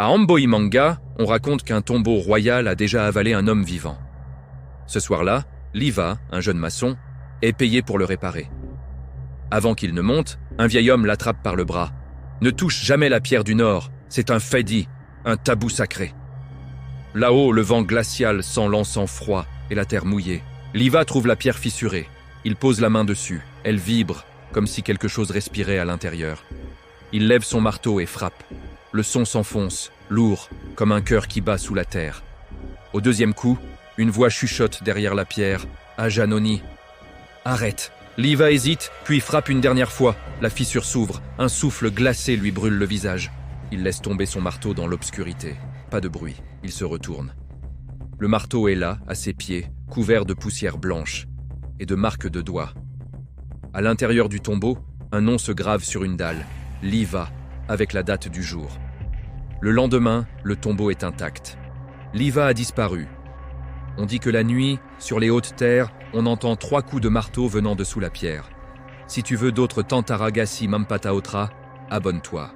À Ambohimanga, on raconte qu'un tombeau royal a déjà avalé un homme vivant. Ce soir-là, Liva, un jeune maçon, est payé pour le réparer. Avant qu'il ne monte, un vieil homme l'attrape par le bras. « Ne touche jamais la pierre du Nord, c'est un fait dit, un tabou sacré. » Là-haut, le vent glacial sent l'encens froid et la terre mouillée. Liva trouve la pierre fissurée. Il pose la main dessus. Elle vibre, comme si quelque chose respirait à l'intérieur. Il lève son marteau et frappe. Le son s'enfonce, lourd, comme un cœur qui bat sous la terre. Au deuxième coup, une voix chuchote derrière la pierre. « Ajanoni !» Arrête. Liva hésite, puis frappe une dernière fois. La fissure s'ouvre. Un souffle glacé lui brûle le visage. Il laisse tomber son marteau dans l'obscurité. Pas de bruit. Il se retourne. Le marteau est là, à ses pieds, couvert de poussière blanche et de marques de doigts. À l'intérieur du tombeau, un nom se grave sur une dalle. Liva, avec la date du jour. Le lendemain, le tombeau est intact. Liva a disparu. On dit que la nuit, sur les hautes terres, on entend 3 coups de marteau venant de sous la pierre. Si tu veux d'autres Tantaragassi Mampataotra, abonne-toi.